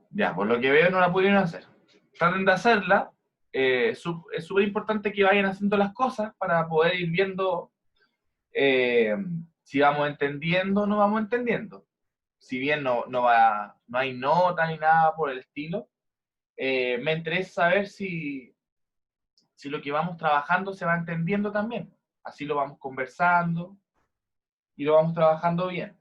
Ya, por lo que veo no la pudieron hacer. Traten de hacerla. Es súper importante que vayan haciendo las cosas para poder ir viendo eh, si vamos entendiendo o no vamos entendiendo. Si bien no hay nota ni nada por el estilo, me interesa saber si lo que vamos trabajando se va entendiendo también. Así lo vamos conversando y lo vamos trabajando bien.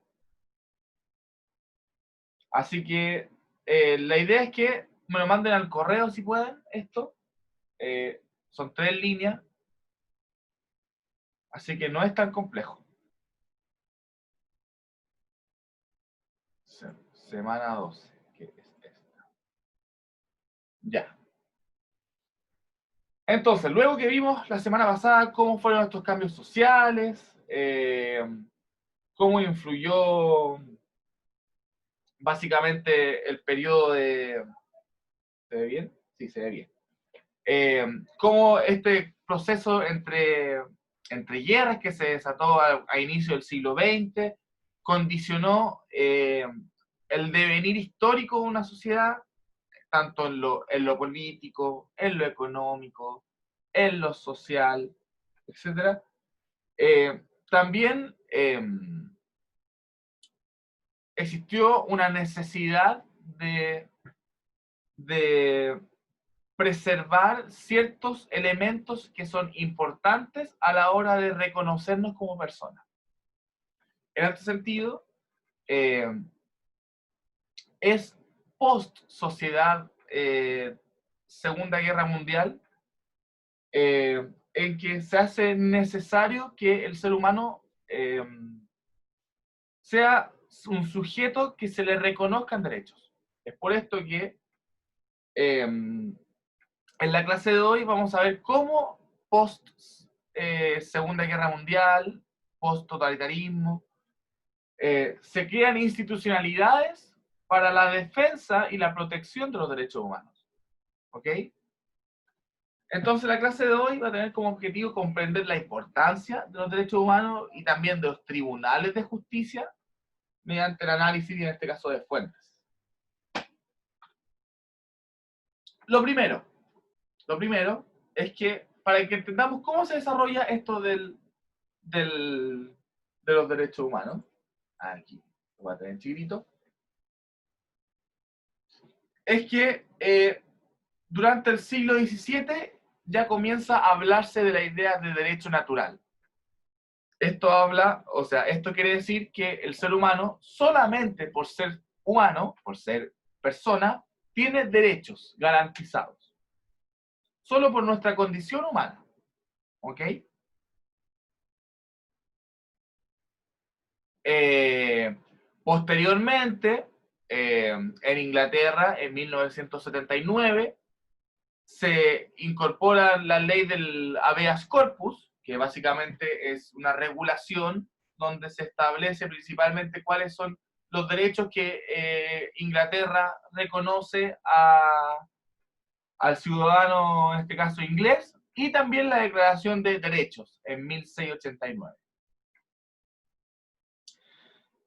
Así que la idea es que me lo manden al correo si pueden, esto. Son 3 líneas, así que no es tan complejo. Semana 12, que es esta. Ya. Entonces, luego que vimos la semana pasada cómo fueron estos cambios sociales, cómo influyó básicamente el periodo de... ¿Se ve bien? Sí, se ve bien. Cómo este proceso entre guerras que se desató a inicio del siglo XX condicionó el devenir histórico de una sociedad, tanto en lo político, en lo económico, en lo social, etc. También existió una necesidad de preservar ciertos elementos que son importantes a la hora de reconocernos como personas. En este sentido, eh, es post-sociedad Segunda Guerra Mundial en que se hace necesario que el ser humano sea un sujeto que se le reconozcan derechos. Es por esto que en la clase de hoy vamos a ver cómo post Segunda Guerra Mundial, post totalitarismo, se crean institucionalidades para la defensa y la protección de los derechos humanos. ¿Ok? Entonces la clase de hoy va a tener como objetivo comprender la importancia de los derechos humanos y también de los tribunales de justicia mediante el análisis, y en este caso de fuentes. Lo primero es que para que entendamos cómo se desarrolla esto de los derechos humanos, aquí lo voy a tener chiquitito, es que durante el siglo XVII ya comienza a hablarse de la idea de derecho natural. Esto quiere decir que el ser humano, solamente por ser humano, por ser persona, tiene derechos garantizados. Solo por nuestra condición humana. ¿Ok? Posteriormente, en Inglaterra, en 1979, se incorpora la ley del habeas corpus, que básicamente es una regulación donde se establece principalmente cuáles son los derechos que Inglaterra reconoce al ciudadano, en este caso inglés, y también la Declaración de Derechos en 1689.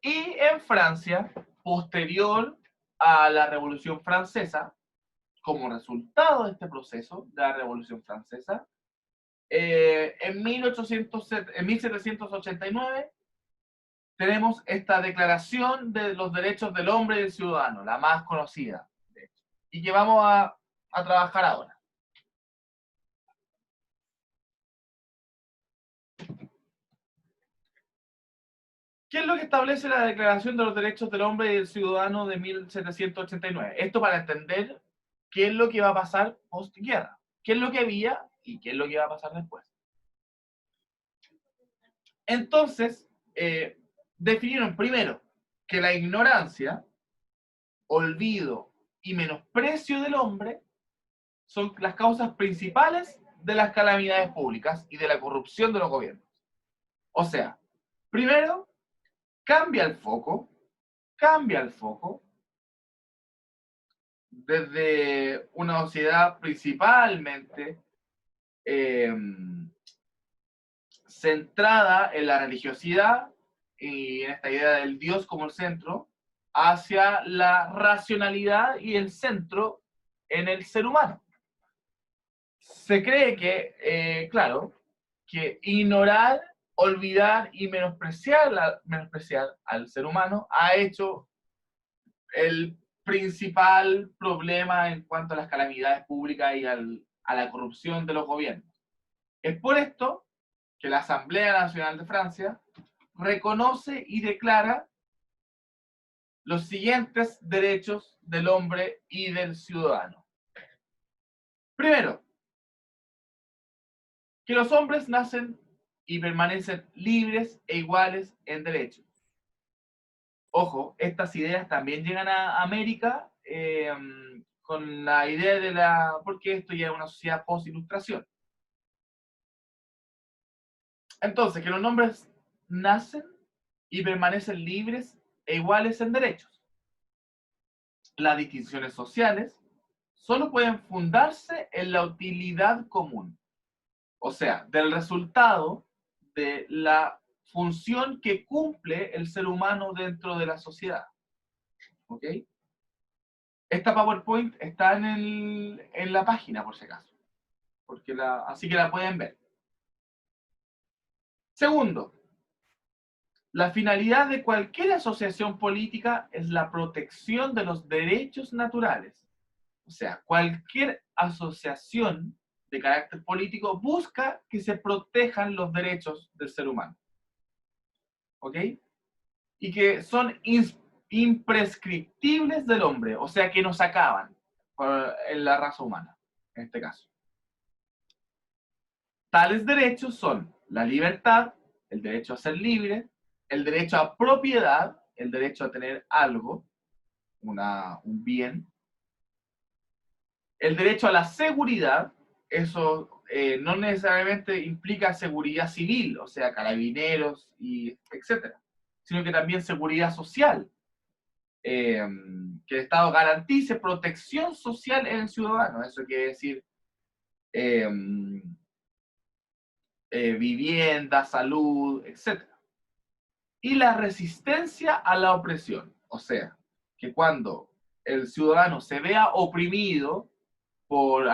Y en Francia, posterior a la Revolución Francesa, como resultado de este proceso de la Revolución Francesa, en 1789 tenemos esta Declaración de los Derechos del Hombre y del Ciudadano, la más conocida, de hecho, y que vamos a trabajar ahora. ¿Qué es lo que establece la Declaración de los Derechos del Hombre y del Ciudadano de 1789? Esto para entender qué es lo que va a pasar postguerra, qué es lo que había y qué es lo que va a pasar después. Entonces, definieron primero que la ignorancia, olvido y menosprecio del hombre son las causas principales de las calamidades públicas y de la corrupción de los gobiernos. O sea, primero, cambia el foco desde una sociedad principalmente eh, centrada en la religiosidad y en esta idea del Dios como el centro, hacia la racionalidad y el centro en el ser humano. Se cree que, claro, que ignorar, olvidar y menospreciar al ser humano ha hecho el principal problema en cuanto a las calamidades públicas y a la corrupción de los gobiernos. Es por esto que la Asamblea Nacional de Francia reconoce y declara los siguientes derechos del hombre y del ciudadano. Primero, que los hombres nacen y permanecen libres e iguales en derechos. Ojo, estas ideas también llegan a América con la idea de porque esto ya es una sociedad post-ilustración. Entonces, que los hombres nacen y permanecen libres e iguales en derechos. Las distinciones sociales solo pueden fundarse en la utilidad común, o sea, del resultado de la función que cumple el ser humano dentro de la sociedad. ¿Ok? Esta PowerPoint está en la página, por si acaso, así que la pueden ver. Segundo, la finalidad de cualquier asociación política es la protección de los derechos naturales. O sea, cualquier asociación de carácter político busca que se protejan los derechos del ser humano. ¿Ok? Y que son imprescriptibles del hombre, o sea, que nos acaban en la raza humana, en este caso. Tales derechos son la libertad, el derecho a ser libre, el derecho a propiedad, el derecho a tener algo, un bien, el derecho a la seguridad, eso no necesariamente implica seguridad civil, o sea, carabineros, y etcétera, sino que también seguridad social, que el Estado garantice protección social en el ciudadano, eso quiere decir vivienda, salud, etc. Y la resistencia a la opresión, o sea, que cuando el ciudadano se vea oprimido por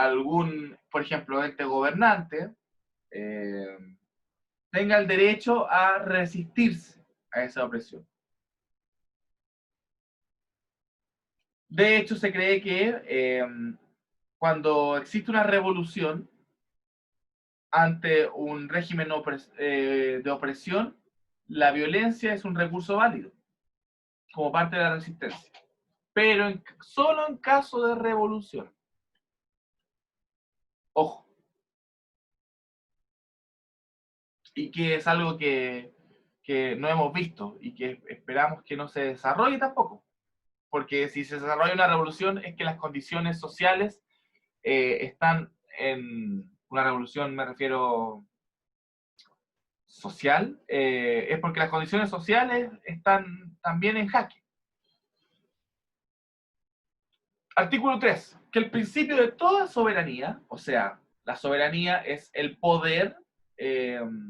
por ejemplo, ente gobernante, tenga el derecho a resistirse a esa opresión. De hecho, se cree que cuando existe una revolución ante un régimen de opresión, la violencia es un recurso válido como parte de la resistencia, pero solo en caso de revolución. Ojo. Y que es algo que no hemos visto y que esperamos que no se desarrolle tampoco. Porque si se desarrolla una revolución es que las condiciones sociales están en una revolución, me refiero social, es porque las condiciones sociales están también en jaque. Artículo 3. Que el principio de toda soberanía, o sea, la soberanía es el poder, el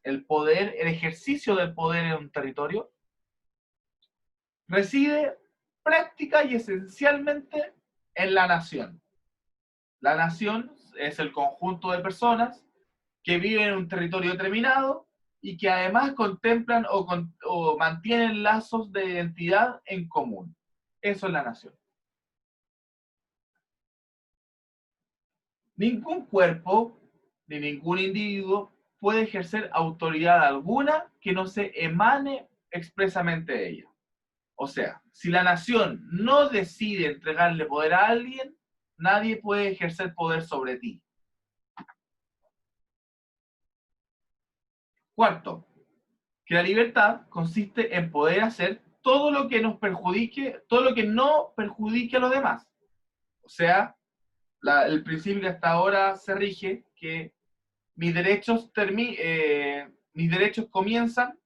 ejercicio del poder en un territorio, reside práctica y esencialmente en la nación. La nación es el conjunto de personas que viven en un territorio determinado y que además contemplan o mantienen lazos de identidad en común. Eso es la nación. Ningún cuerpo ni ningún individuo puede ejercer autoridad alguna que no se emane expresamente de ella. O sea, si la nación no decide entregarle poder a alguien, nadie puede ejercer poder sobre ti. Cuarto, que la libertad consiste en poder hacer todo lo que nos perjudique, todo lo que no perjudique a los demás. O sea, el principio que hasta ahora se rige, que mis derechos comienzan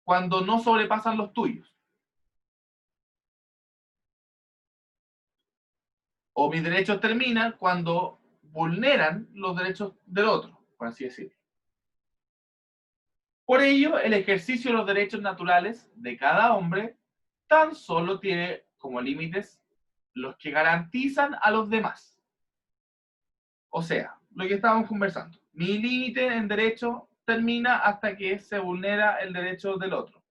cuando no sobrepasan los tuyos. O mis derechos terminan cuando vulneran los derechos del otro, por así decirlo. Por ello, el ejercicio de los derechos naturales de cada hombre tan solo tiene como límites los que garantizan a los demás. O sea, lo que estábamos conversando. Mi límite en derecho termina hasta que se vulnera el derecho del otro.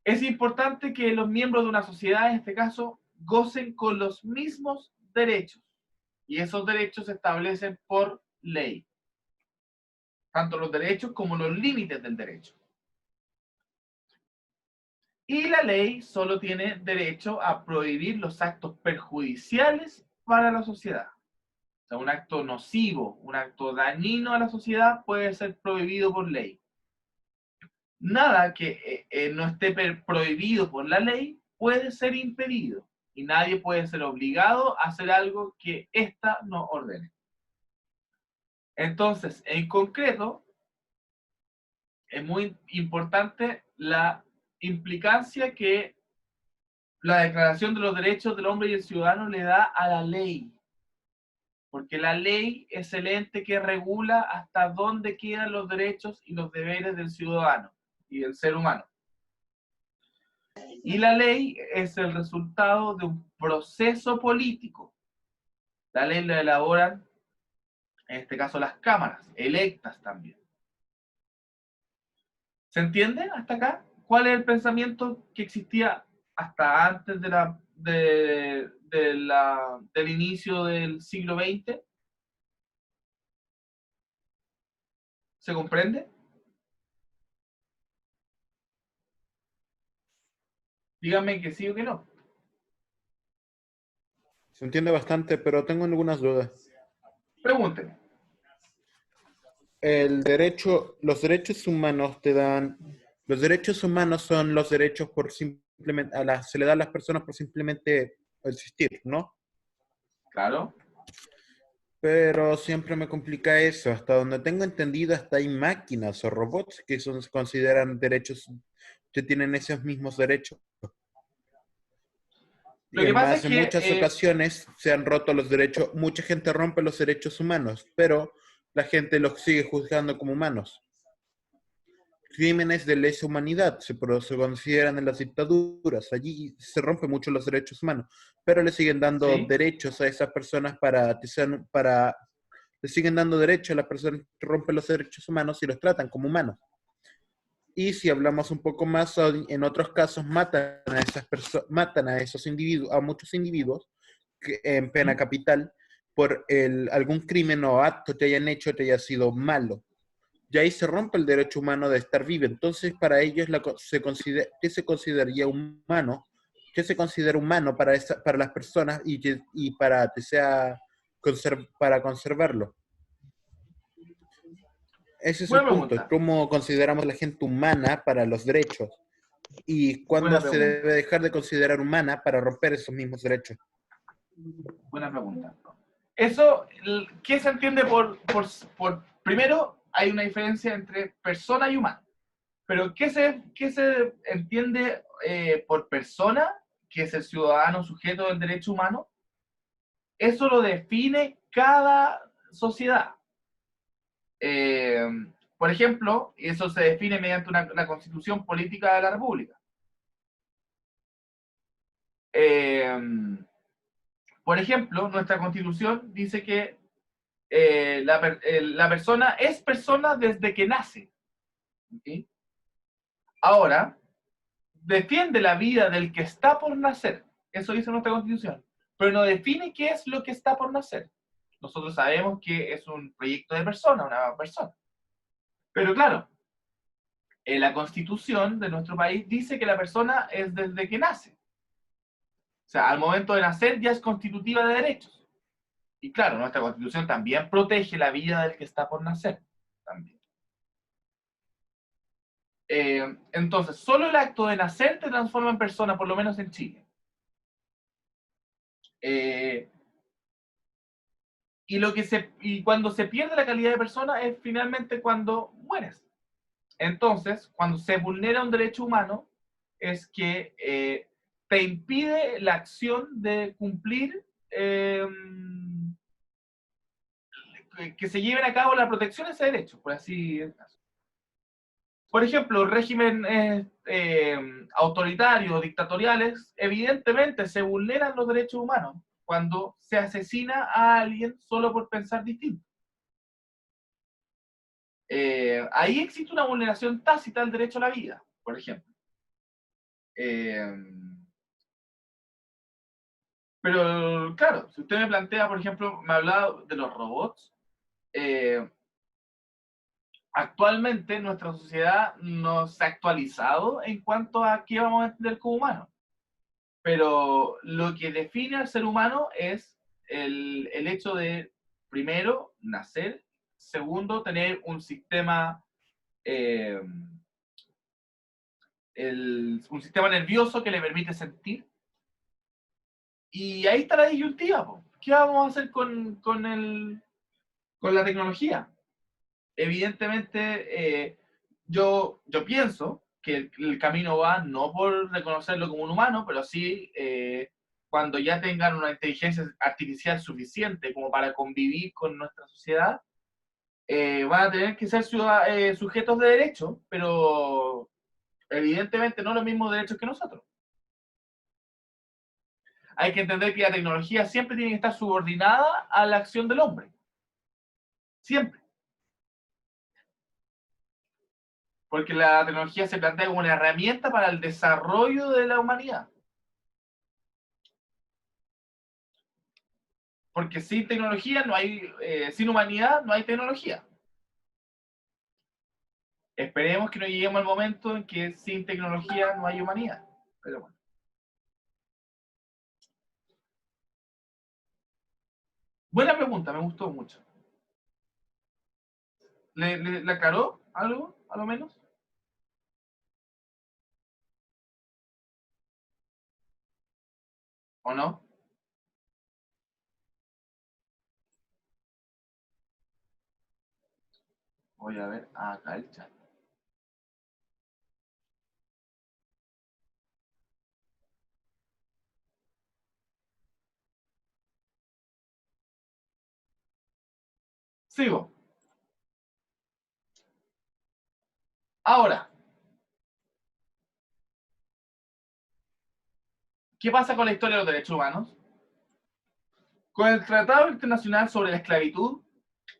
Es importante que los miembros de una sociedad, en este caso, gocen con los mismos derechos. Y esos derechos se establecen por ley. Tanto los derechos como los límites del derecho. Y la ley solo tiene derecho a prohibir los actos perjudiciales para la sociedad. O sea, un acto nocivo, un acto dañino a la sociedad puede ser prohibido por ley. Nada que no esté prohibido por la ley puede ser impedido. Y nadie puede ser obligado a hacer algo que ésta no ordene. Entonces, en concreto, es muy importante la implicancia que la Declaración de los Derechos del Hombre y el Ciudadano le da a la ley. Porque la ley es el ente que regula hasta dónde quedan los derechos y los deberes del ciudadano y del ser humano. Y la ley es el resultado de un proceso político. La ley la elaboran, en este caso, las cámaras, electas también. ¿Se entiende hasta acá? ¿Cuál es el pensamiento que existía hasta antes del inicio del siglo XX? ¿Se comprende? Díganme que sí o que no. Se entiende bastante, pero tengo algunas dudas. Pregúnteme. Los derechos humanos los derechos humanos son los derechos por simplemente, se le da a las personas por simplemente existir, ¿no? Claro. Pero siempre me complica eso. Hasta donde tengo entendido, hasta hay máquinas o robots que se consideran derechos, que tienen esos mismos derechos. Lo Y que en pasa es más de que, muchas ocasiones se han roto los derechos, mucha gente rompe los derechos humanos, pero la gente los sigue juzgando como humanos. Crímenes de lesa humanidad se consideran en las dictaduras. Allí se rompen mucho los derechos humanos, pero le siguen dando sí, derechos a esas personas le siguen dando derecho a las personas que rompen los derechos humanos y los tratan como humanos. Y si hablamos un poco más, en otros casos matan a esos individuos, a muchos individuos en pena ¿Mm? capital por algún crimen o acto que hayan hecho que haya sido malo. Y ahí se rompe el derecho humano de estar vivo. Entonces, para ellos, ¿qué se consideraría humano? ¿Qué se considera humano para las personas y para que sea para conservarlo? Ese es el Buena punto. pregunta. ¿Cómo consideramos a la gente humana para los derechos? ¿Y cuándo Buena se pregunta. debe dejar de considerar humana para romper esos mismos derechos? Buena pregunta. Eso, ¿qué se entiende primero, hay una diferencia entre persona y humano. Pero qué se entiende por persona, que es el ciudadano sujeto del derecho humano? Eso lo define cada sociedad. Eh, por ejemplo, eso se define mediante la Constitución Política de la República. Eh, por ejemplo, nuestra Constitución dice que la persona es persona desde que nace. ¿Okay? Ahora, defiende la vida del que está por nacer. Eso dice nuestra Constitución. Pero no define qué es lo que está por nacer. Nosotros sabemos que es un proyecto de persona, una persona. Pero claro, la Constitución de nuestro país dice que la persona es desde que nace. O sea, al momento de nacer ya es constitutiva de derechos. Y claro, nuestra Constitución también protege la vida del que está por nacer. También. Entonces, solo el acto de nacer te transforma en persona, por lo menos en Chile. Eh, y cuando se pierde la calidad de persona es finalmente cuando mueres. Entonces, cuando se vulnera un derecho humano, es que te impide la acción de cumplir, que se lleven a cabo la protección de ese derecho, por así decirlo. Por ejemplo, regímenes autoritarios, dictatoriales, evidentemente se vulneran los derechos humanos cuando se asesina a alguien solo por pensar distinto. Ahí existe una vulneración tácita del derecho a la vida, por ejemplo. Pero claro, si usted me plantea, por ejemplo, me ha hablado de los robots, actualmente nuestra sociedad no se ha actualizado en cuanto a qué vamos a entender como humanos. Pero lo que define al ser humano es el hecho de, primero, nacer, segundo, tener un sistema, eh, un sistema nervioso que le permite sentir. Y ahí está la disyuntiva, po. ¿Qué vamos a hacer con la tecnología? Evidentemente, yo pienso que el camino va no por reconocerlo como un humano, pero sí cuando ya tengan una inteligencia artificial suficiente como para convivir con nuestra sociedad, van a tener que ser sujetos de derecho, pero evidentemente no los mismos derechos que nosotros. Hay que entender que la tecnología siempre tiene que estar subordinada a la acción del hombre. Siempre. Porque la tecnología se plantea como una herramienta para el desarrollo de la humanidad. Porque sin tecnología no hay, sin humanidad no hay tecnología. Esperemos que no lleguemos al momento en que sin tecnología no hay humanidad. Pero bueno. Buena pregunta, me gustó mucho. ¿Le aclaró algo, a lo menos? ¿O no? Voy a ver acá el chat. Sigo. Ahora, ¿qué pasa con la historia de los derechos humanos? Con el Tratado Internacional sobre la Esclavitud,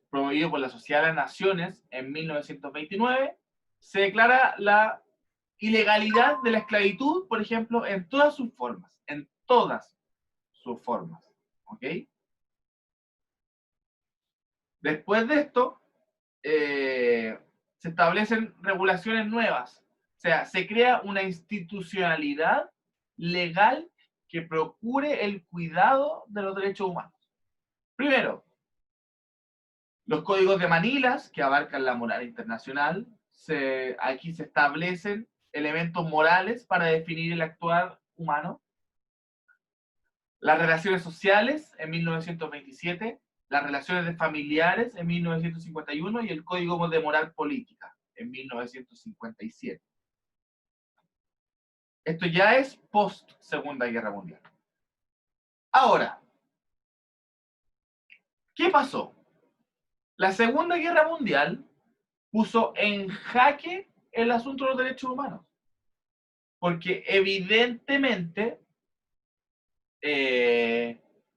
promovido por la Sociedad de las Naciones en 1929, se declara la ilegalidad de la esclavitud, por ejemplo, en todas sus formas, en todas sus formas. ¿Ok? Después de esto, se establecen regulaciones nuevas. O sea, se crea una institucionalidad legal que procure el cuidado de los derechos humanos. Primero, los códigos de Manilas, que abarcan la moral internacional, aquí se establecen elementos morales para definir el actuar humano. Las relaciones sociales en 1927, las relaciones de familiares en 1951 y el Código de Moral Política en 1957. Esto ya es post Segunda Guerra Mundial. Ahora, ¿qué pasó? La Segunda Guerra Mundial puso en jaque el asunto de los derechos humanos. Porque evidentemente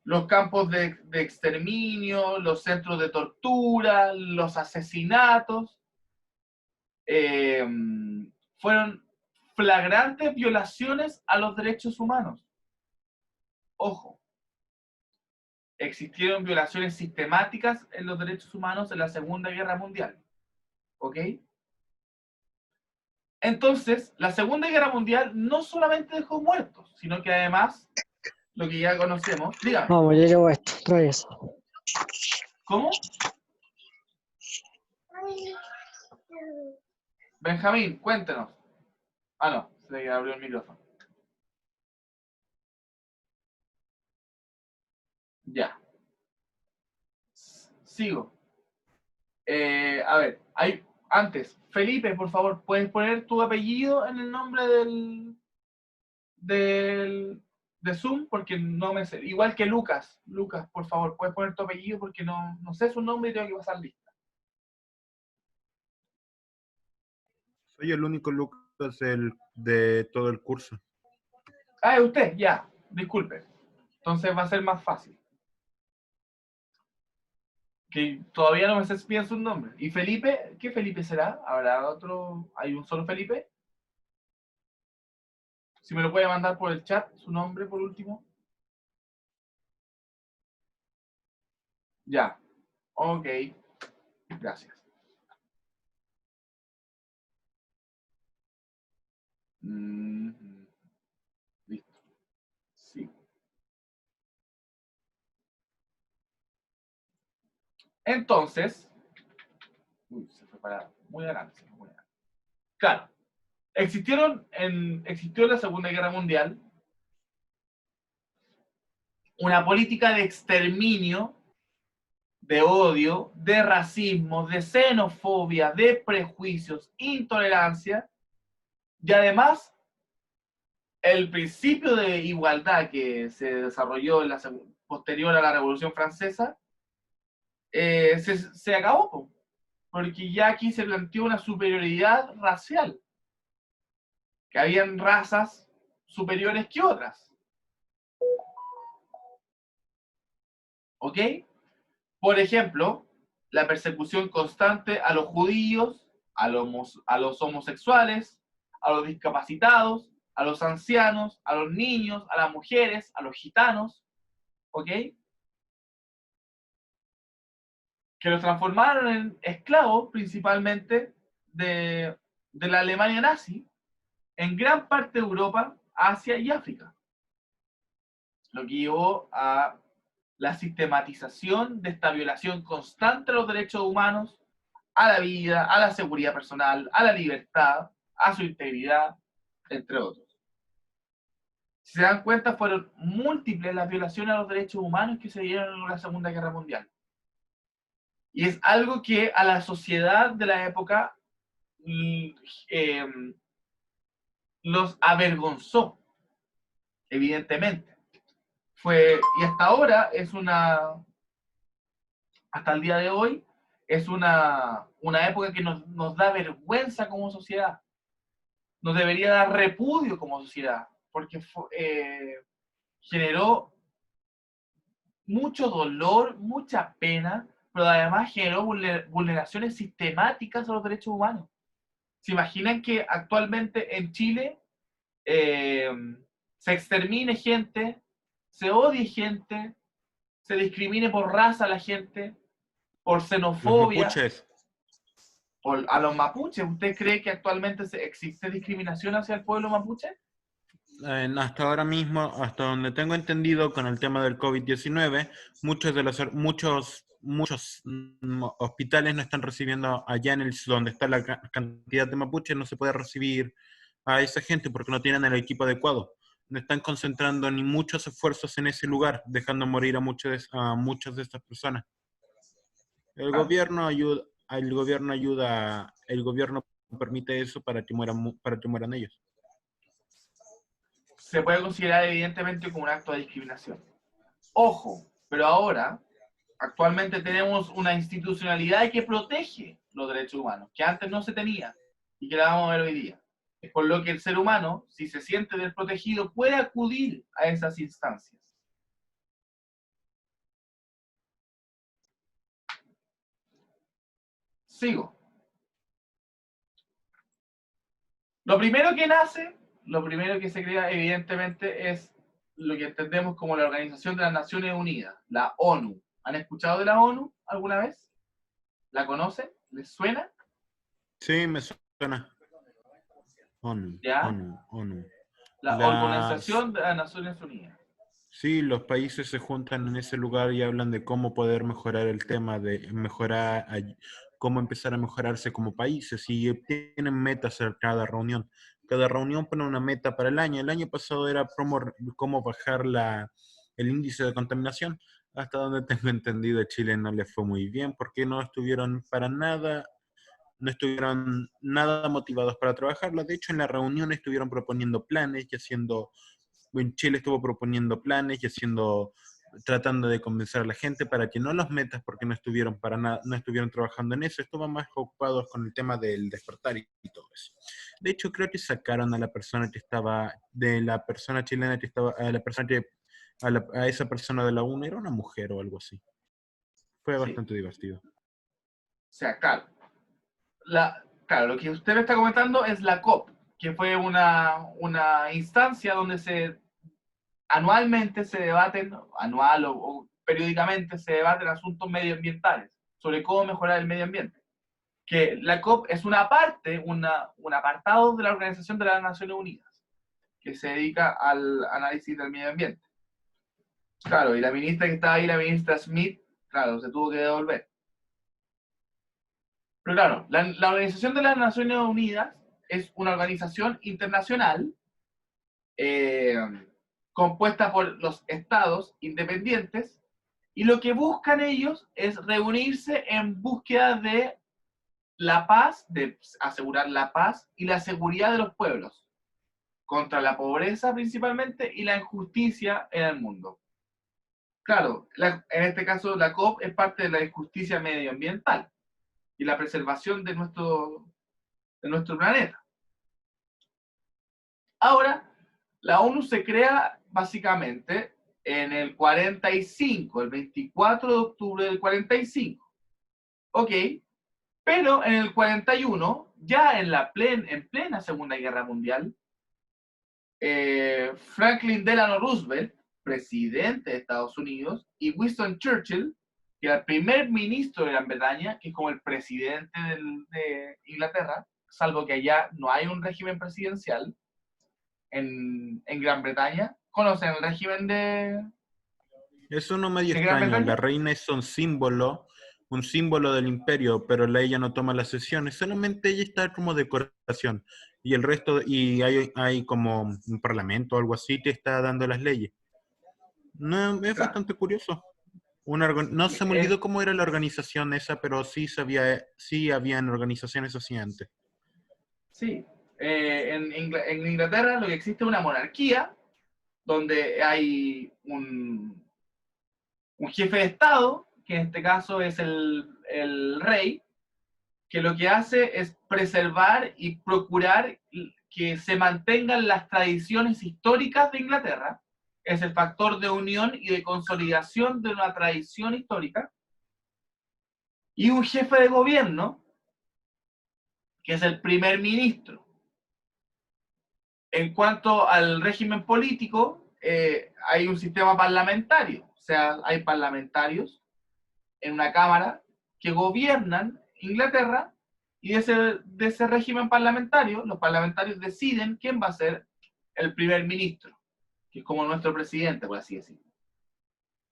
los campos de exterminio, los centros de tortura, los asesinatos, fueron flagrantes violaciones a los derechos humanos. Ojo, existieron violaciones sistemáticas en los derechos humanos en la Segunda Guerra Mundial. ¿Ok? Entonces, la Segunda Guerra Mundial no solamente dejó muertos, sino que además, lo que ya conocemos, dígame. Vamos, ya llevo esto, trae eso. ¿Cómo? Benjamín, cuéntenos. Ah, no, se le abrió el micrófono. Ya. Sigo. A ver, antes, Felipe, por favor, ¿puedes poner tu apellido en el nombre de Zoom? Porque no me sé. Igual que Lucas. Lucas, por favor, ¿puedes poner tu apellido? Porque no sé su nombre y tengo que pasar lista. Soy el único Lucas de todo el curso. Ah, es usted, ya. Disculpe. Entonces va a ser más fácil. Que todavía no me sé bien su nombre. ¿Y Felipe? ¿Qué Felipe será? ¿Habrá otro? ¿Hay un solo Felipe? Si me lo puede mandar por el chat, su nombre por último. Ya. Ok. Gracias. Mm, listo. Sí. Entonces. Uy, se fue para muy adelante. Se fue muy adelante. Claro. Existió en la Segunda Guerra Mundial una política de exterminio, de odio, de racismo, de xenofobia, de prejuicios, intolerancia, y además el principio de igualdad que se desarrolló posterior a la Revolución Francesa se acabó, porque ya aquí se planteó una superioridad racial, que habían razas superiores que otras. ¿Ok? Por ejemplo, la persecución constante a los judíos, a los homosexuales, a los discapacitados, a los ancianos, a los niños, a las mujeres, a los gitanos, ¿ok? Que los transformaron en esclavos principalmente de la Alemania nazi en gran parte de Europa, Asia y África. Lo que llevó a la sistematización de esta violación constante a los derechos humanos, a la vida, a la seguridad personal, a la libertad, a su integridad, entre otros. Si se dan cuenta, fueron múltiples las violaciones a los derechos humanos que se dieron en la Segunda Guerra Mundial. Y es algo que a la sociedad de la época eh, los avergonzó, evidentemente. Y hasta ahora hasta el día de hoy, es una época que nos da vergüenza como sociedad. Nos debería dar repudio como sociedad, porque generó mucho dolor, mucha pena, pero además generó vulneraciones sistemáticas a los derechos humanos. ¿Se imaginan que actualmente en Chile eh, se extermine gente, se odie gente, se discrimine por raza a la gente, por Los xenofobia, mapuches. a los mapuches? ¿Usted cree que actualmente existe discriminación hacia el pueblo mapuche? Hasta ahora mismo, hasta donde tengo entendido, con el tema del COVID-19, muchos hospitales no están recibiendo allá donde está la cantidad de mapuches, no se puede recibir a esa gente porque no tienen el equipo adecuado. No están concentrando ni muchos esfuerzos en ese lugar, dejando morir a muchas de estas personas. El Claro. gobierno ayuda, el gobierno permite eso para que mueran ellos. Se puede considerar evidentemente como un acto de discriminación. Ojo, pero ahora, actualmente tenemos una institucionalidad que protege los derechos humanos, que antes no se tenía y que la vamos a ver hoy día. Es por lo que el ser humano, si se siente desprotegido, puede acudir a esas instancias. Sigo. Lo primero que nace, lo primero que se crea, evidentemente, es lo que entendemos como la Organización de las Naciones Unidas, la ONU. ¿Han escuchado de la ONU alguna vez? ¿La conocen? ¿Les suena? Sí, me suena. ONU, ¿Ya? ONU, ONU. La Organización de las Naciones Unidas. Sí, los países se juntan en ese lugar y hablan de cómo poder mejorar el tema, cómo empezar a mejorarse como países y tienen metas a cada reunión. Cada reunión pone una meta para el año. El año pasado era cómo bajar el índice de contaminación. Hasta donde tengo entendido, a Chile no le fue muy bien porque no estuvieron nada motivados para trabajarlo. De hecho, en la reunión estuvieron proponiendo planes y haciendo, en Chile estuvo proponiendo planes y haciendo tratando de convencer a la gente para que no los metas porque no estuvieron para nada, no estuvieron trabajando en eso, estaban más ocupados con el tema del despertar y todo eso. De hecho, creo que sacaron a la persona que estaba, de la persona chilena que estaba, a la persona que, a esa persona de la UNA, era una mujer o algo así. Fue Sí. bastante divertido. O sea, claro, claro, lo que usted me está comentando es la COP, que fue una instancia donde anualmente se debaten, anual o periódicamente se debaten asuntos medioambientales sobre cómo mejorar el medio ambiente. Que la COP es una parte, un apartado de la Organización de las Naciones Unidas, que se dedica al análisis del medio ambiente. Claro, y la ministra que estaba ahí, la ministra Smith, claro, se tuvo que devolver. Pero claro, la Organización de las Naciones Unidas es una organización internacional eh, compuesta por los estados independientes, y lo que buscan ellos es reunirse en búsqueda de la paz, de asegurar la paz y la seguridad de los pueblos, contra la pobreza principalmente y la injusticia en el mundo. Claro, en este caso la COP es parte de la justicia medioambiental y la preservación de nuestro planeta. Ahora, la ONU se crea básicamente en el 45, el 24 de octubre del 45. Ok, pero en el 41, ya en plena Segunda Guerra Mundial, Franklin Delano Roosevelt, presidente de Estados Unidos, y Winston Churchill, que era el primer ministro de Gran Bretaña, que es como el presidente de Inglaterra, salvo que allá no hay un régimen presidencial en Gran Bretaña. ¿Conocen el régimen Es uno medio de Gran extraño, la Bretaña? reina es un símbolo del imperio, pero ella no toma las sesiones, solamente ella está como decoración. Y el resto, y hay como un parlamento o algo así que está dando las leyes. No, es Claro. bastante curioso. No se me olvidó cómo era la organización esa, pero sí sabía, sí habían organizaciones así antes. Sí. En Inglaterra lo que existe es una monarquía donde hay un jefe de Estado, que en este caso es el rey, que lo que hace es preservar y procurar que se mantengan las tradiciones históricas de Inglaterra. Es el factor de unión y de consolidación de una tradición histórica. Y un jefe de gobierno, que es el primer ministro. En cuanto al régimen político, hay un sistema parlamentario, o sea, hay parlamentarios en una cámara que gobiernan Inglaterra, y de ese régimen parlamentario, los parlamentarios deciden quién va a ser el primer ministro, que es como nuestro presidente, por así decirlo.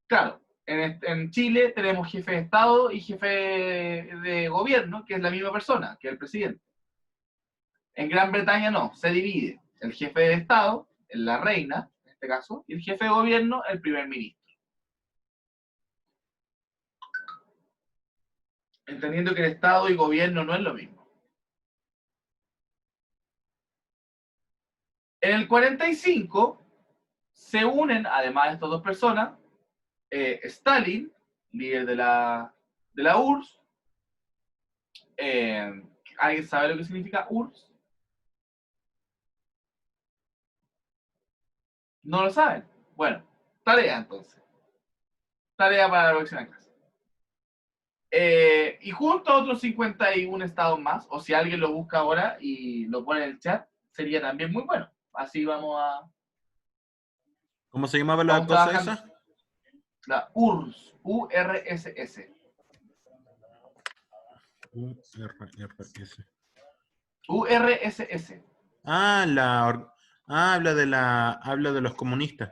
Claro, en Chile tenemos jefe de Estado y jefe de gobierno, que es la misma persona, que es el presidente. En Gran Bretaña no, se divide. El jefe de Estado, la reina, en este caso, y el jefe de gobierno, el primer ministro. Entendiendo que el Estado y gobierno no es lo mismo. En el 45 se unen, además de estas dos personas, Stalin, líder de la URSS. ¿Alguien sabe lo que significa URSS? ¿No lo saben? Bueno, tarea entonces. Tarea para la próxima clase. Y junto a otros 51 estados más, o si alguien lo busca ahora y lo pone en el chat, sería también muy bueno. Así ¿Cómo se llamaba la vamos cosa trabajando. esa? La URSS, URSS. URRS. URSS, Ah, habla de los comunistas.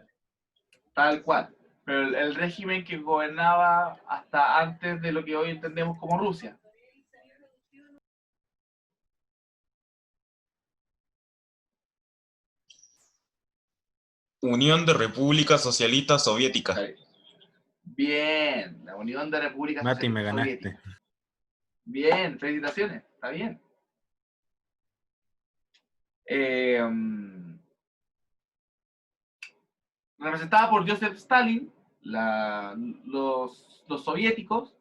tal cual. Pero el régimen que gobernaba hasta antes de lo que hoy entendemos como Rusia. Unión de Repúblicas Socialistas Soviéticas. Bien, la Unión de Repúblicas Mati, me Socialistas ganaste. Soviéticas. Bien, felicitaciones, está bien. Representada por Joseph Stalin, los soviéticos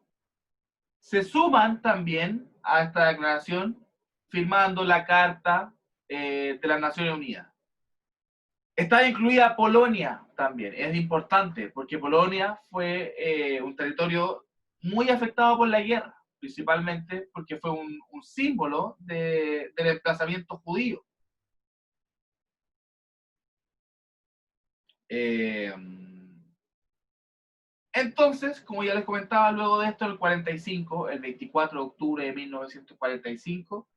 se suman también a esta declaración firmando la Carta de las Naciones Unidas. Está incluida Polonia también, es importante, porque Polonia fue un territorio muy afectado por la guerra, principalmente porque fue un símbolo del desplazamiento judío. Entonces, como ya les comentaba, luego de esto, el 45, el 24 de octubre de 1945,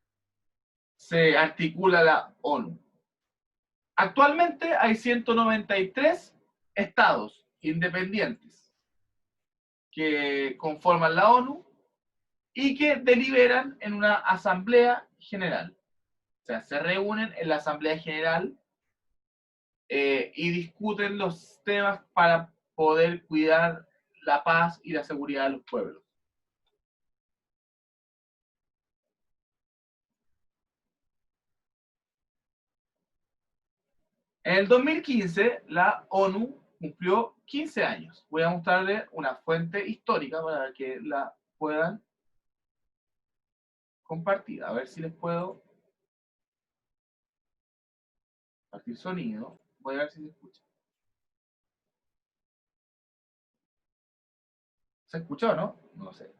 se articula la ONU. Actualmente hay 193 estados independientes que conforman la ONU y que deliberan en una asamblea general. O sea, se reúnen en la asamblea general y discuten los temas para poder cuidar la paz y la seguridad de los pueblos. En el 2015, la ONU cumplió 15 años. Voy a mostrarles una fuente histórica para que la puedan compartir. A ver si les puedo compartir sonido. Voy a ver si se escucha. ¿Se escuchó o no? No sé.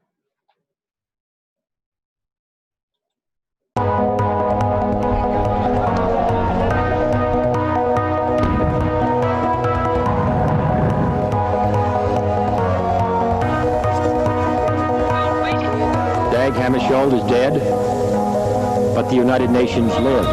Dag Hammarskjöld is dead, but the United Nations live.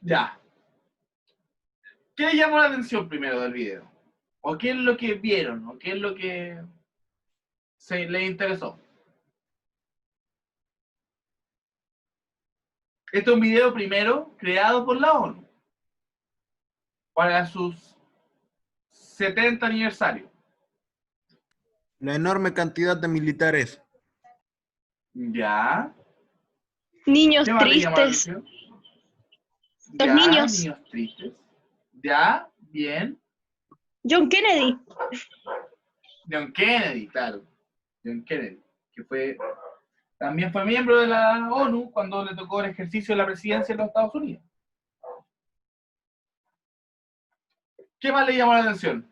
Ya. ¿Qué les llamó la atención primero del video? ¿O qué es lo que vieron? ¿O qué es lo que les interesó? Este es un video primero creado por la ONU para sus 70 aniversario. La enorme cantidad de militares. Ya. Niños ¿Qué más le llamó la tristes. atención? Los Ya, niños. niños tristes. Ya, bien. John Kennedy. John Kennedy, claro. John Kennedy, que también fue miembro de la ONU cuando le tocó el ejercicio de la presidencia de los Estados Unidos. ¿Qué más le llamó la atención?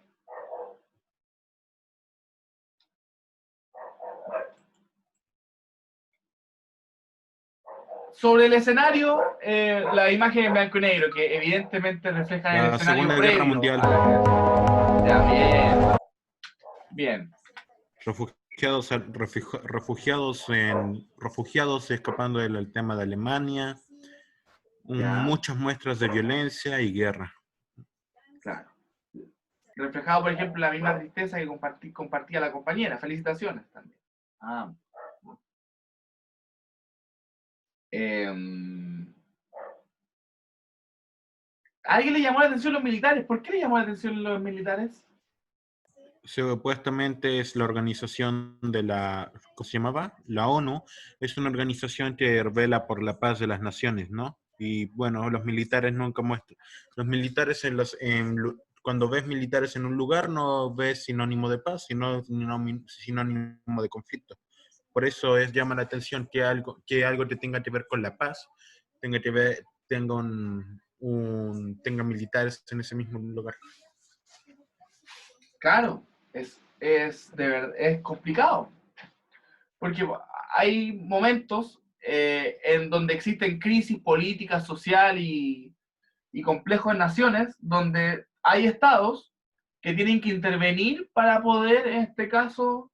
Sobre el escenario, la imagen en blanco y negro, que evidentemente refleja el La escenario Segunda previo Guerra Mundial. a la guerra. Ya, bien. Bien. Refugiados escapando del tema de Alemania. Ya. Muchas muestras de violencia y guerra. Claro. Reflejado, por ejemplo, la misma tristeza que compartía la compañera. Felicitaciones también. ¿A alguien le llamó la atención los militares? ¿Por qué le llamó la atención los militares? Supuestamente es la organización de ¿cómo se llamaba? La ONU. Es una organización que vela por la paz de las naciones, ¿no? Y bueno, los militares nunca muestran. Los militares cuando ves militares en un lugar no ves sinónimo de paz, sino sinónimo de conflicto. Por eso llama la atención que algo que tenga que ver con la paz tenga militares en ese mismo lugar. Claro, es complicado. porque hay momentos en donde existen crisis política, social y complejos en naciones, donde hay estados que tienen que intervenir para poder, en este caso,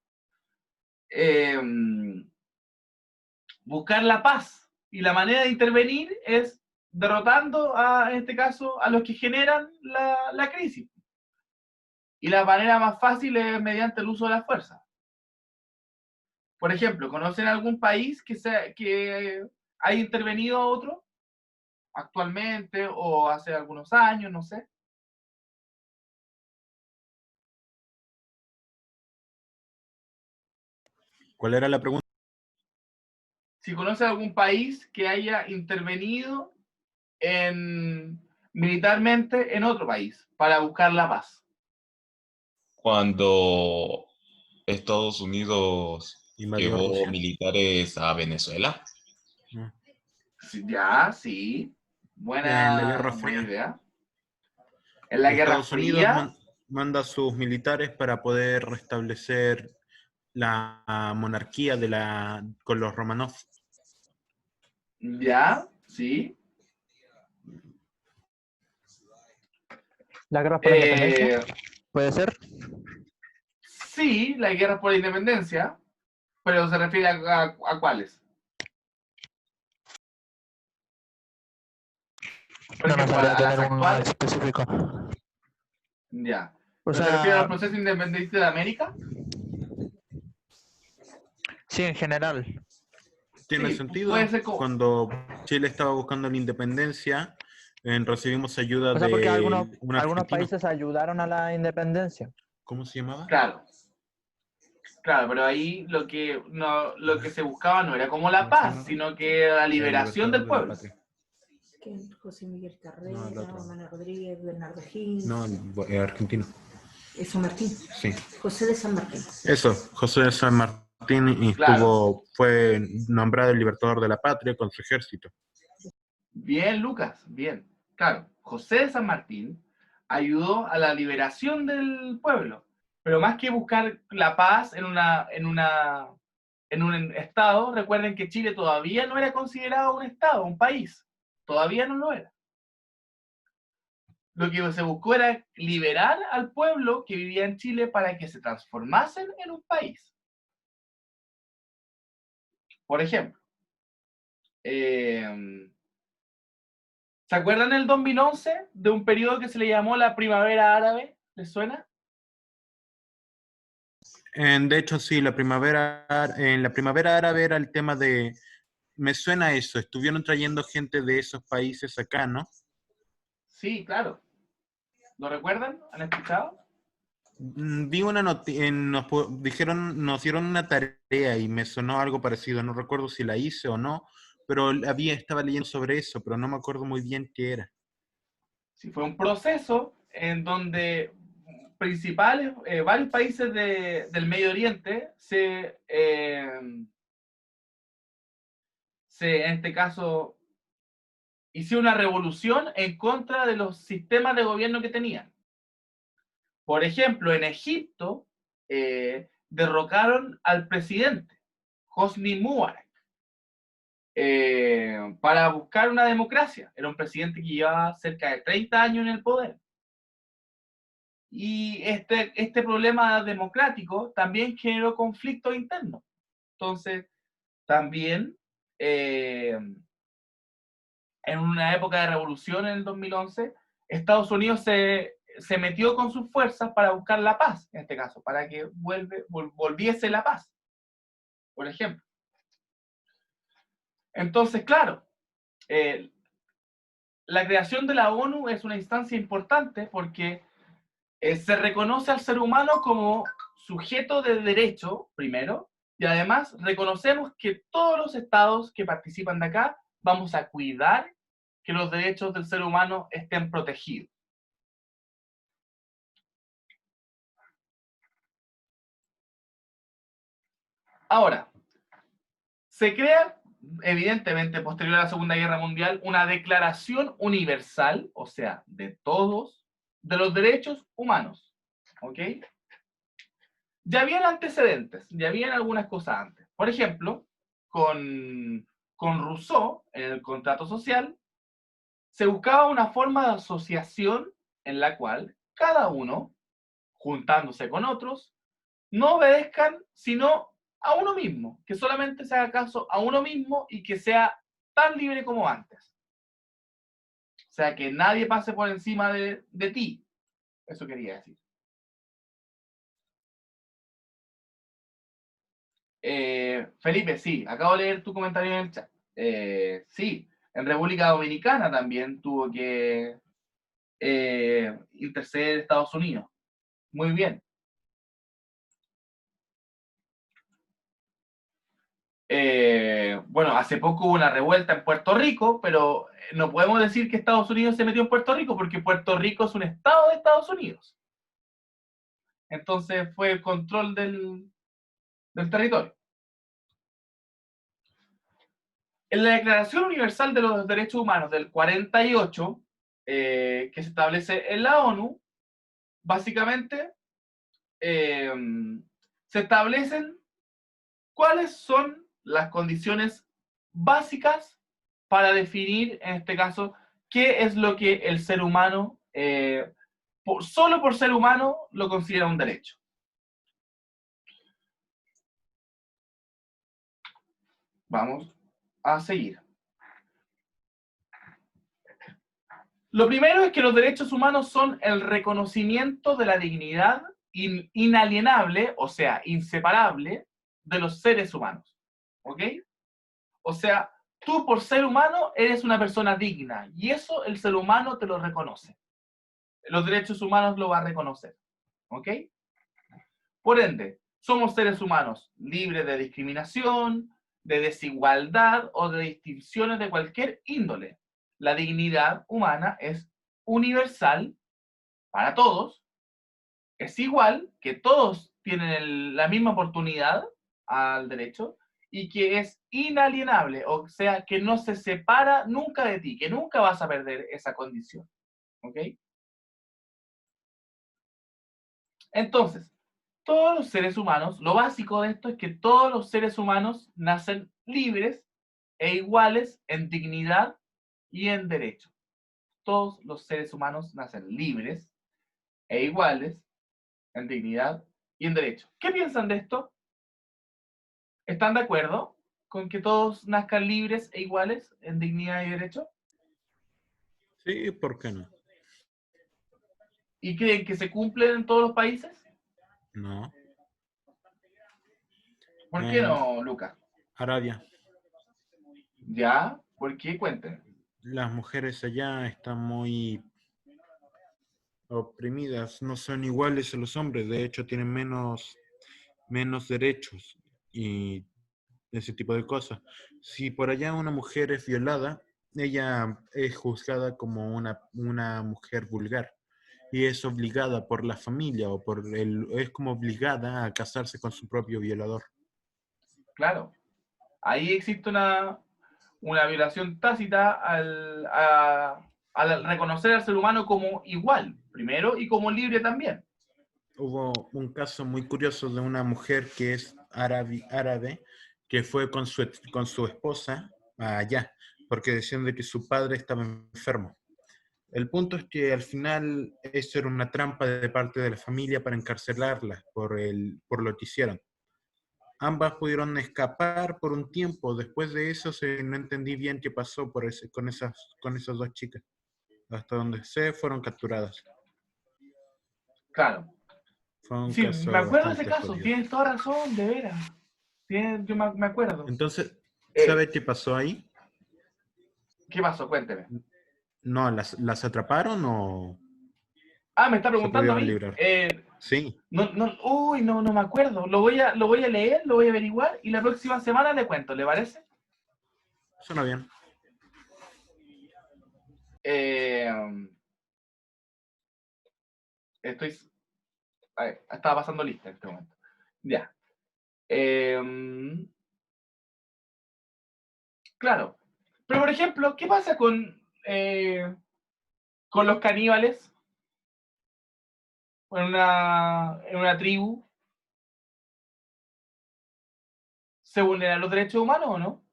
buscar la paz. Y la manera de intervenir es derrotando, en este caso, a los que generan la crisis. Y la manera más fácil es mediante el uso de la fuerza. Por ejemplo, ¿conocen algún país que haya intervenido a otro actualmente o hace algunos años, no sé? ¿Cuál era la pregunta? Si conocen algún país que haya intervenido militarmente en otro país para buscar la paz. Cuando Estados Unidos ¿Invadió llevó Rusia? militares a Venezuela. No. Ya, sí. En la Guerra Buena Fría. idea. En la Guerra Estados Unidos Fría, manda a sus militares para poder restablecer la monarquía con los Romanov. ya, sí. ¿La guerra por la independencia? Eh, ¿Puede ser? sí, la guerra por la independencia, pero se refiere a cuáles. Por No, no ejemplo, sabría a las tener uno actuales. específico. Ya. O ¿Pero se refiere sea, al proceso independiente de América? sí, en general. Tiene Sí, sentido. puede ser como... Cuando Chile estaba buscando la independencia, recibimos ayuda O sea, porque de un algunos argentino. países ayudaron a la independencia. ¿Cómo se llamaba? Claro. Claro, pero ahí lo que se buscaba no era como la paz, sino que la liberación del pueblo. José Miguel Carrera, No, el otro. Ana Rodríguez, Bernardo Higgins. No, el argentino. San Martín. Sí. José de San Martín. Eso, José de San Martín y Claro. fue nombrado el libertador de la patria con su ejército. Bien, Lucas, bien. Claro, José de San Martín ayudó a la liberación del pueblo, pero más que buscar la paz en un estado, recuerden que Chile todavía no era considerado un estado, un país. Todavía no lo era. Lo que se buscó era liberar al pueblo que vivía en Chile para que se transformasen en un país. Por ejemplo, ¿se acuerdan el 2011 de un periodo que se le llamó la Primavera Árabe? ¿Les suena? De hecho, sí, en la primavera árabe era el tema de, me suena eso, estuvieron trayendo gente de esos países acá, ¿no? Sí, claro. ¿Lo recuerdan? ¿Han escuchado? Vi una noticia, nos dieron una tarea y me sonó algo parecido, no recuerdo si la hice o no, pero estaba leyendo sobre eso, pero no me acuerdo muy bien qué era. Sí, fue un proceso en donde varios países del Medio Oriente en este caso, hicieron una revolución en contra de los sistemas de gobierno que tenían. Por ejemplo, en Egipto derrocaron al presidente, Hosni Mubarak, para buscar una democracia. Era un presidente que llevaba cerca de 30 años en el poder. Y este problema democrático también generó conflictos internos. Entonces, también en una época de revolución en el 2011, Estados Unidos se metió con sus fuerzas para buscar la paz, en este caso, para que volviese la paz, por ejemplo. Entonces, claro, la creación de la ONU es una instancia importante porque se reconoce al ser humano como sujeto de derecho, primero, y además reconocemos que todos los estados que participan de acá vamos a cuidar que los derechos del ser humano estén protegidos. Ahora, se crea, evidentemente, posterior a la Segunda Guerra Mundial, una declaración universal, o sea, de todos, de los derechos humanos. ¿Ok? Ya habían antecedentes, ya habían algunas cosas antes. Por ejemplo, con Rousseau, en el contrato social, se buscaba una forma de asociación en la cual cada uno, juntándose con otros, no obedezcan sino a uno mismo, que solamente se haga caso a uno mismo y que sea tan libre como antes. O sea, que nadie pase por encima de ti. Eso quería decir. Felipe, sí, acabo de leer tu comentario en el chat. Sí, en República Dominicana también tuvo que interceder Estados Unidos. Muy bien. Bueno, hace poco hubo una revuelta en Puerto Rico, pero no podemos decir que Estados Unidos se metió en Puerto Rico porque Puerto Rico es un estado de Estados Unidos. Entonces fue el control del territorio. En la Declaración Universal de los Derechos Humanos del 48, que se establece en la ONU, básicamente se establecen cuáles son las condiciones básicas para definir, en este caso, qué es lo que el ser humano, solo por ser humano, lo considera un derecho. Vamos a seguir. Lo primero es que los derechos humanos son el reconocimiento de la dignidad inalienable, o sea, inseparable, de los seres humanos. ¿Ok? O sea, tú por ser humano eres una persona digna y eso el ser humano te lo reconoce. Los derechos humanos lo va a reconocer. ¿Ok? Por ende, somos seres humanos libres de discriminación, de desigualdad o de distinciones de cualquier índole. La dignidad humana es universal para todos, es igual, que todos tienen la misma oportunidad al derecho y que es inalienable, o sea, que no se separa nunca de ti, que nunca vas a perder esa condición. ¿Ok? Entonces, todos los seres humanos, lo básico de esto es que todos los seres humanos nacen libres e iguales en dignidad y en derecho. Todos los seres humanos nacen libres e iguales en dignidad y en derecho. ¿Qué piensan de esto? ¿Están de acuerdo con que todos nazcan libres e iguales en dignidad y derecho? Sí, ¿por qué no? ¿Y creen que se cumplen en todos los países? No. ¿Por qué En no, Lucas? Arabia, ¿Ya? ¿Por qué? Cuenten. las mujeres allá están muy oprimidas, no son iguales a los hombres, de hecho tienen menos derechos y ese tipo de cosas. Si por allá una mujer es violada, ella es juzgada como una mujer vulgar y es obligada por la familia o es como obligada a casarse con su propio violador. Claro. Ahí existe una violación tácita al reconocer al ser humano como igual, primero, y como libre también. Hubo un caso muy curioso de una mujer que es árabe que fue con su esposa allá, porque decían de que su padre estaba enfermo. El punto es que al final eso era una trampa de parte de la familia para encarcelarla por lo que hicieron. Ambas pudieron escapar por un tiempo. Después de eso no entendí bien qué pasó con esas dos chicas. Hasta donde fueron capturadas. Claro. Fue un Sí, me caso acuerdo de ese bastante caso, jodido. tienes toda razón, de veras. Yo me acuerdo. Entonces, Eh, ¿sabe qué pasó ahí? ¿Qué pasó? Cuénteme. No, ¿las atraparon o Ah, me está se preguntando a pudieron mí. librar? Sí, No me acuerdo. Lo voy a leer, lo voy a averiguar y la próxima semana le cuento, ¿le parece? suena bien. Eh, estoy. A ver, estaba pasando lista en este momento. Ya. Claro. Pero, por ejemplo, ¿qué pasa con los caníbales en una tribu? ¿Se vulneran los derechos humanos o no?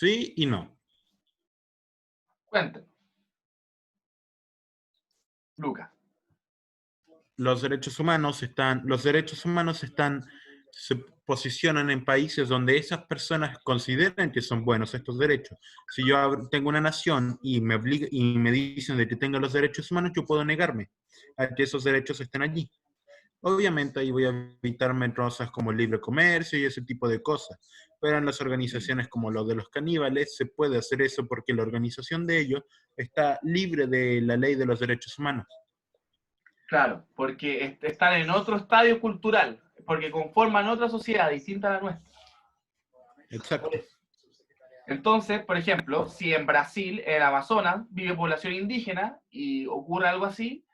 Sí y no. Cuéntenos. Lucas. Los derechos humanos se posicionan en países donde esas personas consideran que son buenos estos derechos. Si yo tengo una nación y me dicen de que tenga los derechos humanos, yo puedo negarme a que esos derechos estén allí. Obviamente ahí voy a evitarme cosas como el libre comercio y ese tipo de cosas. Pero en las organizaciones como lo de los caníbales se puede hacer eso porque la organización de ellos está libre de la ley de los derechos humanos. Claro, porque están en otro estadio cultural, porque conforman otra sociedad distinta a la nuestra. Exacto. Entonces, por ejemplo, si en Brasil, en Amazonas, vive población indígena y ocurre algo así,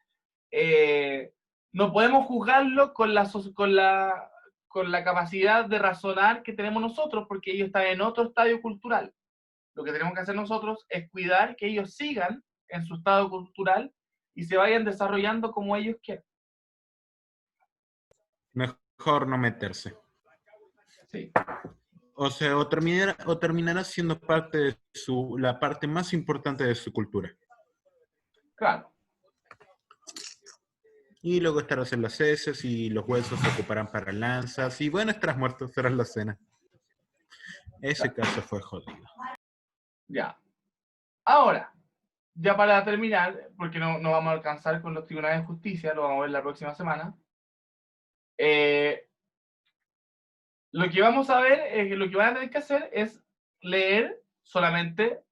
no podemos juzgarlo con la capacidad de razonar que tenemos nosotros, porque ellos están en otro estadio cultural. Lo que tenemos que hacer nosotros es cuidar que ellos sigan en su estado cultural y se vayan desarrollando como ellos quieran. Mejor no meterse. Sí. O sea, terminará siendo parte de la parte más importante de su cultura. Claro. Y luego estarás en las heces y los huesos se ocuparán para lanzas. Y bueno, estarás muerto, serás la cena. Ese caso fue jodido. Ya. Ahora, ya para terminar, porque no vamos a alcanzar con los tribunales de justicia, lo vamos a ver la próxima semana. Lo que vamos a ver, lo que van a tener que hacer es leer solamente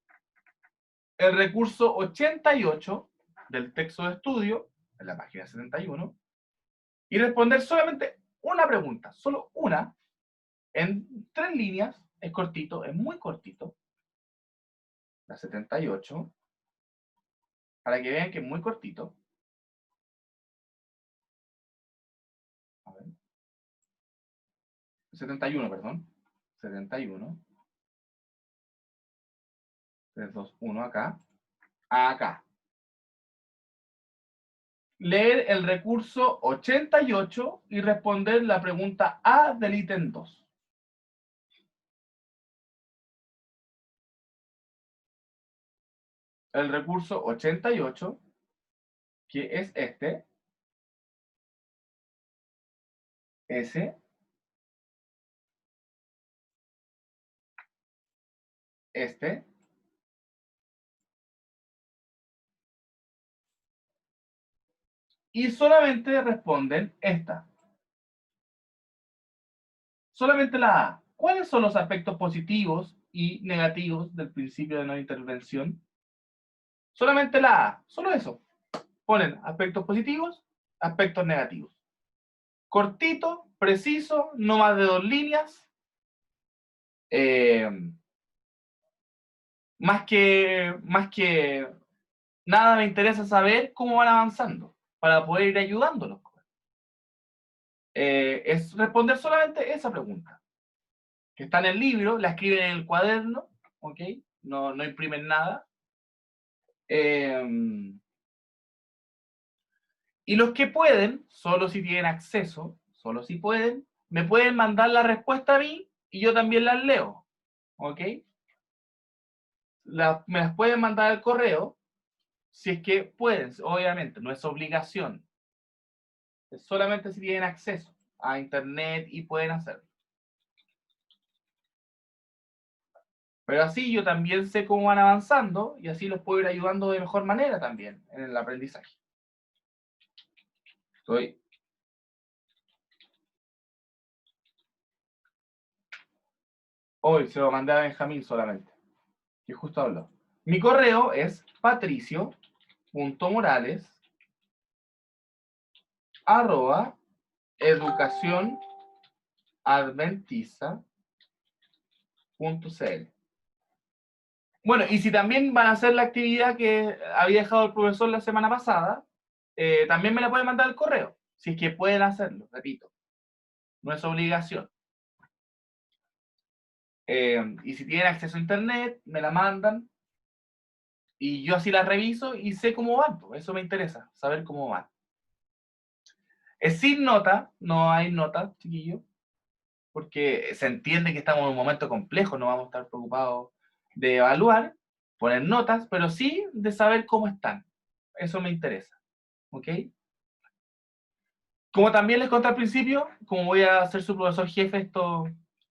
el recurso 88 del texto de estudio, en la página 71, y responder solamente una pregunta, solo una, en 3 líneas, es cortito, es muy cortito, la 78, para que vean que es muy cortito. A ver. 71, perdón. 71. 3, 2, 1 acá. Acá. Leer el recurso 88 y responder la pregunta A del ítem 2. El recurso 88, que es este, este, y solamente responden esta. Solamente la A. ¿Cuáles son los aspectos positivos y negativos del principio de no intervención? Solamente la A, solo eso. Ponen aspectos positivos, aspectos negativos. Cortito, preciso, no más de 2 líneas. Más que nada me interesa saber cómo van avanzando para poder ir ayudándolos. Es responder solamente esa pregunta. Que está en el libro, la escriben en el cuaderno, ¿ok? No imprimen nada. Y los que pueden, solo si tienen acceso, solo si pueden, me pueden mandar la respuesta a mí y yo también las leo, ¿ok? Me las pueden mandar al correo, si es que pueden, obviamente, no es obligación. Es solamente si tienen acceso a internet y pueden hacerlo. Pero así yo también sé cómo van avanzando y así los puedo ir ayudando de mejor manera también en el aprendizaje. Hoy se lo mandé a Benjamín solamente, que justo habló. Mi correo es patricio.morales@educacionadventista.cl. Bueno, y si también van a hacer la actividad que había dejado el profesor la semana pasada, también me la pueden mandar al correo, si es que pueden hacerlo, repito. No es obligación. Y si tienen acceso a internet, me la mandan, y yo así la reviso y sé cómo van. Eso me interesa, saber cómo van. Es sin nota, no hay nota, chiquillos, porque se entiende que estamos en un momento complejo, no vamos a estar preocupados de evaluar, poner notas, pero sí de saber cómo están. Eso me interesa, ¿ok? Como también les conté al principio, como voy a ser su profesor jefe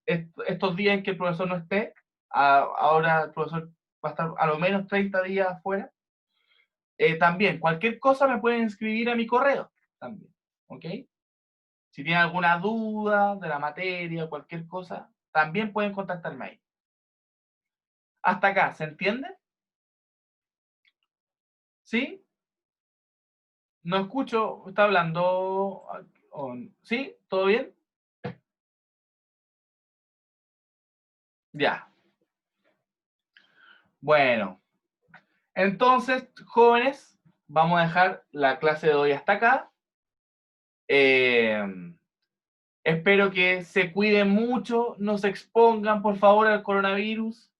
estos días en que el profesor no esté, ahora el profesor va a estar a lo menos 30 días afuera, también cualquier cosa me pueden escribir a mi correo, también, ¿ok? Si tienen alguna duda de la materia, cualquier cosa, también pueden contactarme ahí. Hasta acá, ¿se entiende? ¿Sí? No escucho, ¿está hablando? ¿Sí? ¿Todo bien? Ya. Bueno, entonces, jóvenes, vamos a dejar la clase de hoy hasta acá. Espero que se cuiden mucho, no se expongan, por favor, al coronavirus.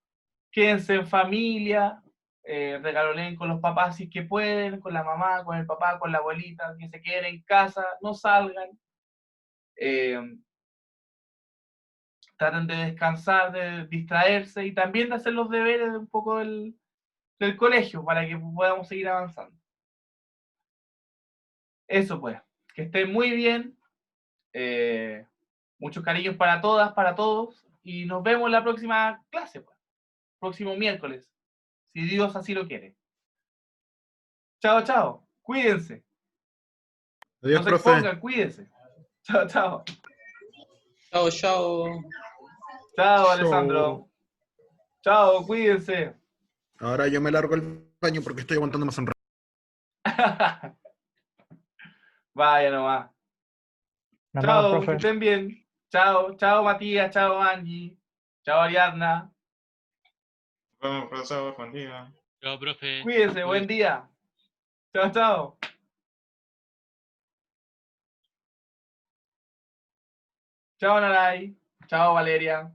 Quédense en familia, regalonen con los papás si es que pueden, con la mamá, con el papá, con la abuelita, que se queden en casa, no salgan. Traten de descansar, de distraerse y también de hacer los deberes un poco del colegio para que podamos seguir avanzando. Eso pues, que estén muy bien. Muchos cariños para todas, para todos y nos vemos en la próxima clase, pues, próximo miércoles, si Dios así lo quiere. Chao, chao, cuídense. Adiós, No se profe. expongan, cuídense. Chao, chao. Chao, chao. Chao, Alessandro. Chao, cuídense. Ahora yo me largo al baño porque estoy aguantando más un rato. Vaya nomás. Nos vemos, Chao, que profe. estén bien. Chao, chao Matías, chao Angie, chao Ariadna. Bueno, profesor, buen día. Chao, profe. Cuídense, buen día. Chao, chao. Chao Naray, chao Valeria.